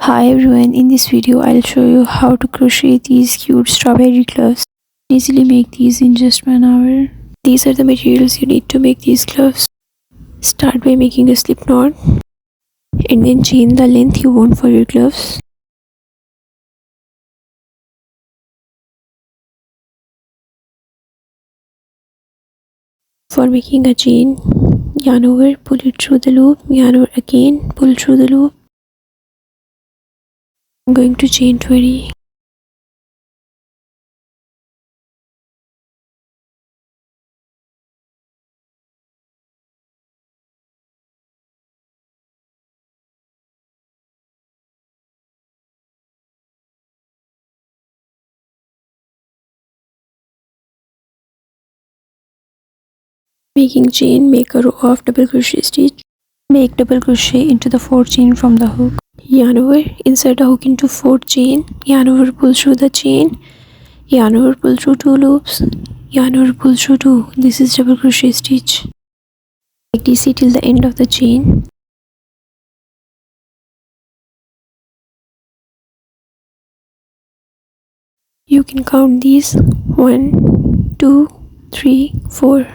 Hi everyone, in this video I'll show you how to crochet these cute strawberry gloves. Easily make these in just 1 hour. These are the materials you need to make these gloves. Start by making a slip knot and then chain the length you want for your gloves. For making a chain, yarn over, pull it through the loop, yarn over again, pull through the loop. I'm going to chain 20. Making chain, make a row of double crochet stitch. Make double crochet into the 4th chain from the hook. Yarn over, insert the hook into 4th chain, yarn over, pull through the chain, yarn over, pull through 2 loops, yarn over, pull through 2. This is double crochet stitch. Make DC till the end of the chain. You can count these 1, 2, 3, 4.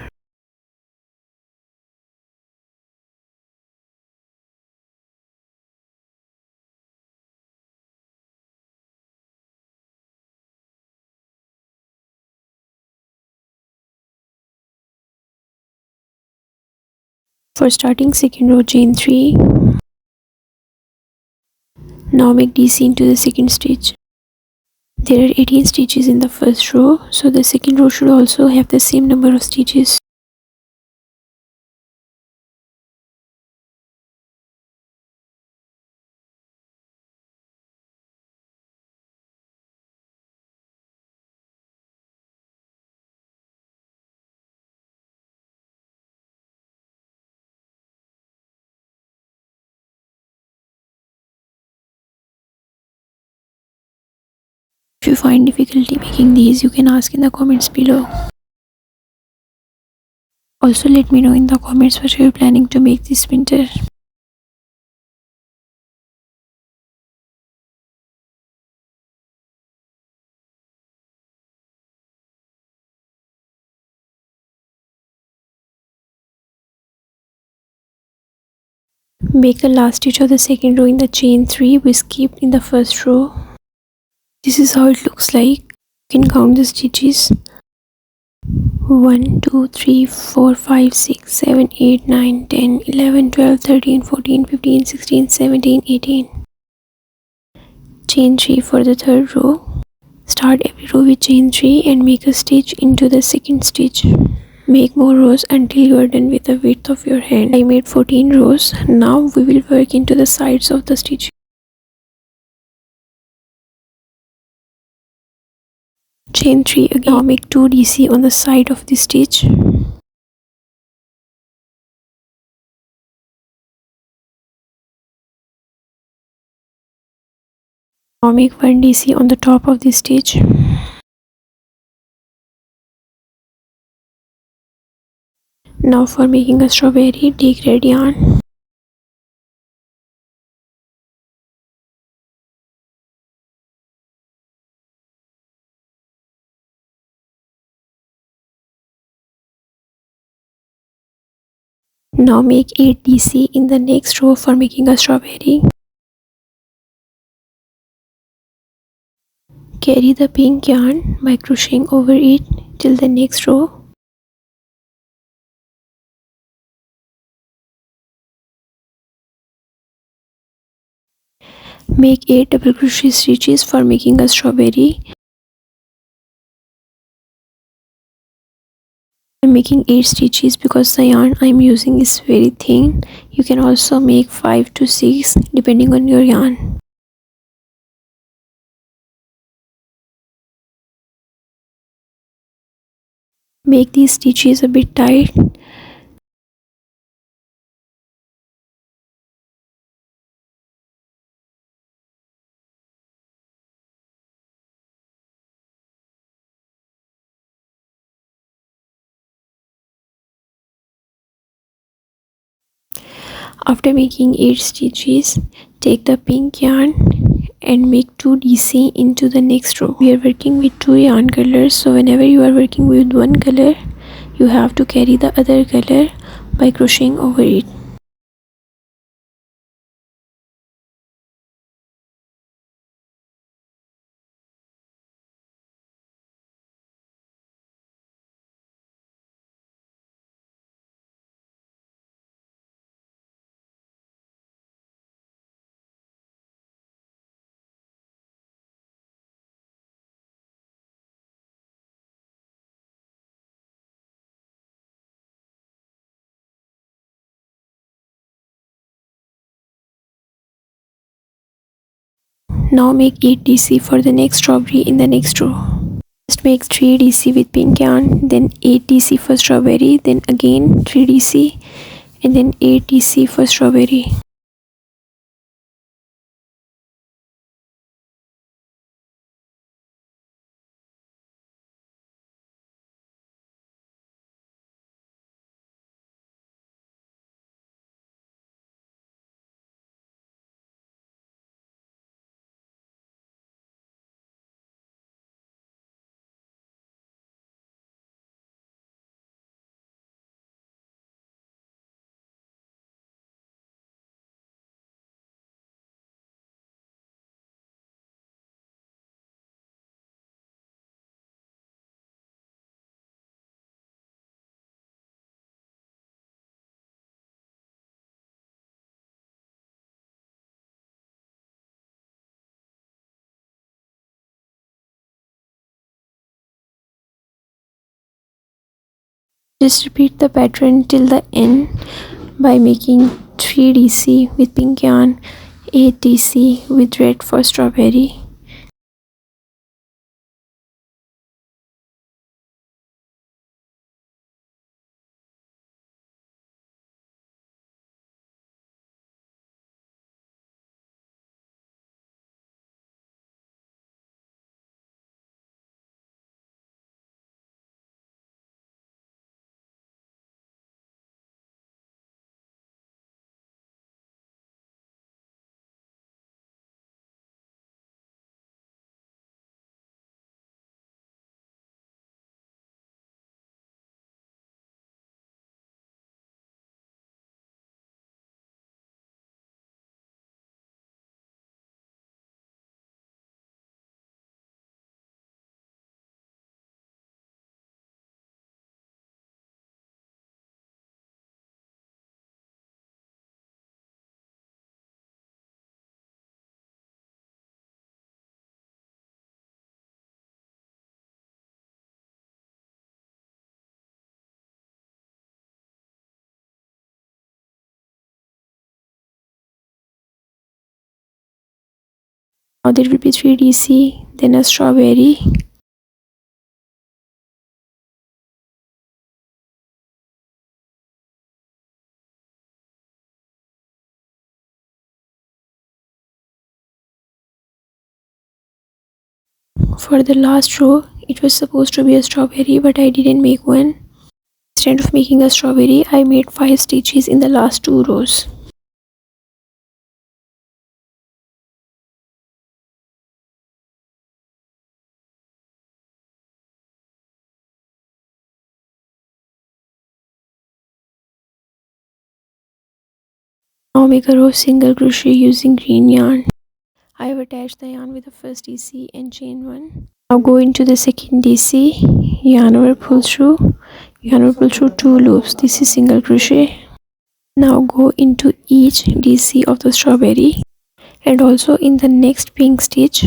For starting second row, chain 3. Now make DC into the second stitch. There are 18 stitches in the first row, so the second row should also have the same number of stitches. If you find difficulty making these, you can ask in the comments below. Also let me know in the comments what you are planning to make this winter. Make the last stitch of the second row in the chain 3 we skipped in the first row. This is how it looks like. You can count the stitches. 1, 2, 3, 4, 5, 6, 7, 8, 9, 10, 11, 12, 13, 14, 15, 16, 17, 18. Chain 3 for the third row. Start every row with chain 3 and make a stitch into the second stitch. Make more rows until you are done with the width of your hand. I made 14 rows. Now we will work into the sides of the stitch. Chain 3 again. Now make 2 DC on the side of the stitch. Now make 1 DC on the top of the stitch. Now for making a strawberry, take red yarn. Now make 8 DC in the next row for making a strawberry. Carry the pink yarn by crocheting over it till the next row. Make 8 double crochet stitches for making a strawberry. I'm making 8 stitches because the yarn I'm using is very thin. You can also make 5 to 6 depending on your yarn. Make these stitches a bit tight. After making 8 stitches, Take the pink yarn and make 2 DC into the next row. We are working with 2 yarn colors, so whenever you are working with one color, you have to carry the other color by crocheting over it. Now make 8 DC for the next strawberry in the next row. First make 3 DC with pink yarn, then 8 DC for strawberry, then again 3 DC, and then 8 DC for strawberry. Just repeat the pattern till the end by making 3 DC with pink yarn, 8 DC with red for strawberry. Now there will be 3 DC, then a strawberry. For the last row, it was supposed to be a strawberry, but I didn't make one. Instead of making a strawberry, I made 5 stitches in the last 2 rows. Now make a row of single crochet using green yarn. I have attached the yarn with the first DC and chain 1. Now go into the second DC, yarn over, pull through, yarn over, pull through 2 loops. This is single crochet. Now go into each DC of the strawberry and also in the next pink stitch.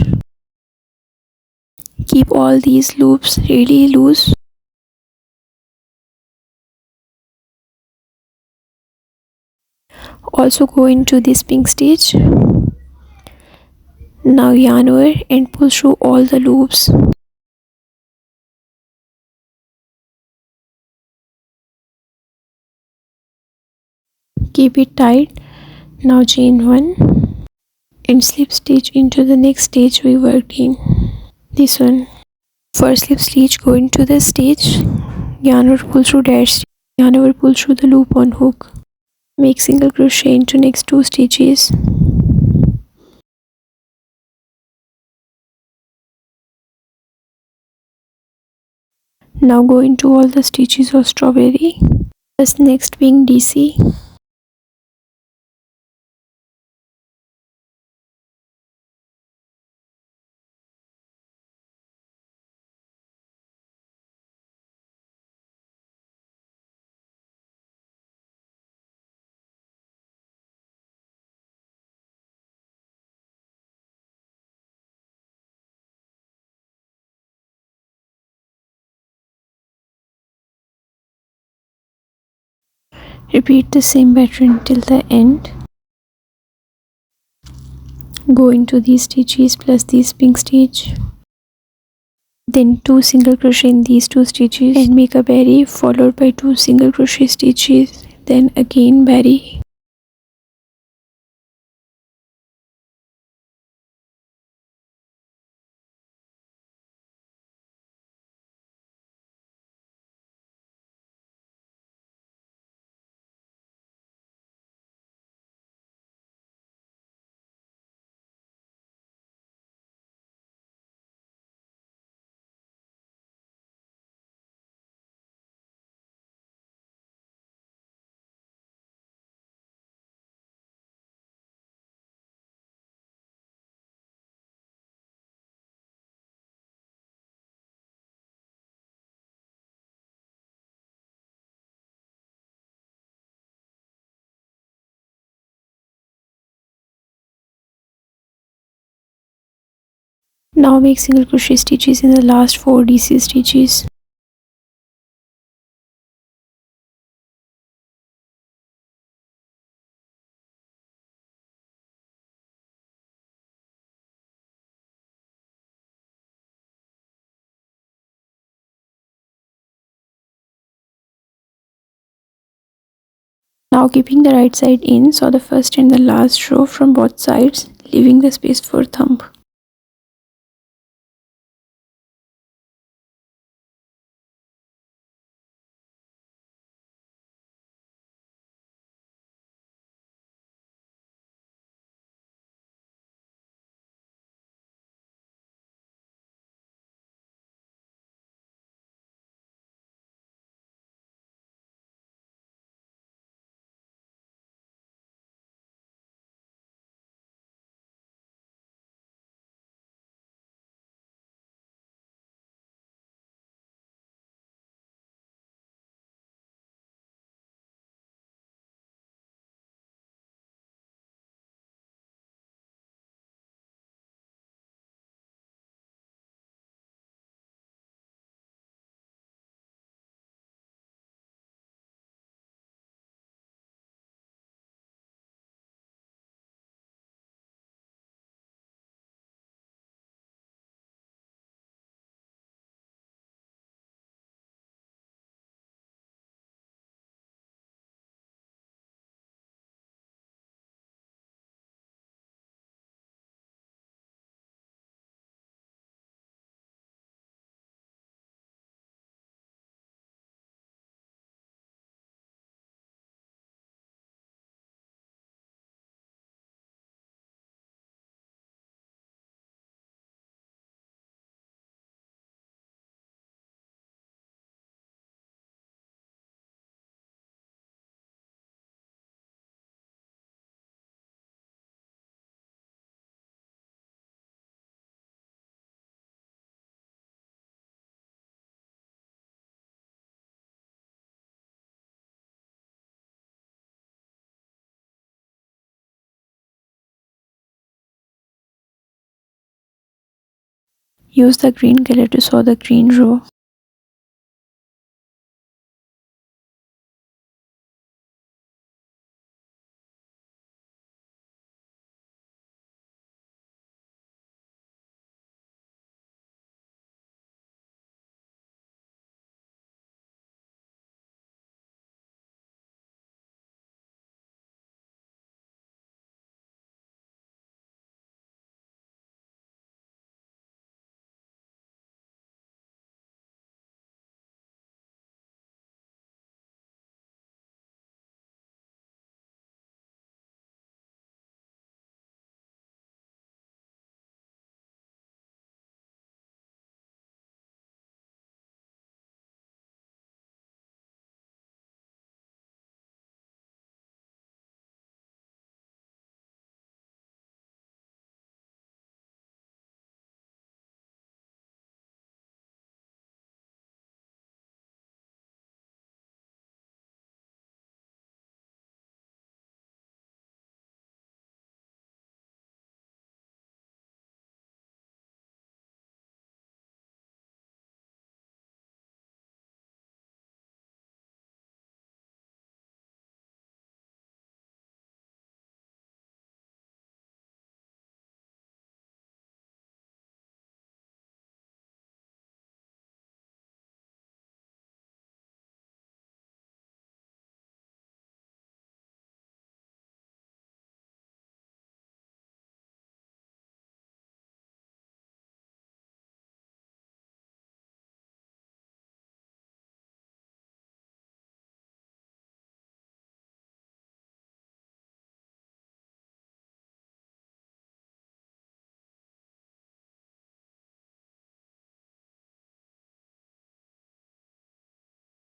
Keep all these loops really loose. Also go into this pink stitch. Now yarn over and pull through all the loops. Keep it tight. Now chain 1 and slip stitch into the next stitch we worked in. This one. For slip stitch, go into the stitch, yarn over, pull through dash, yarn over, pull through the loop on hook. Make single crochet into next 2 stitches. Now go into all the stitches of strawberry. This next being DC. Repeat the same pattern till the end. Go into these stitches plus this pink stitch, then 2 single crochet in these 2 stitches and make a berry followed by 2 single crochet stitches, then again berry. Now make single crochet stitches in the last 4 DC stitches. Now keeping the right side in, sew the first and the last row from both sides, leaving the space for thumb. Use the green color to sew the green row.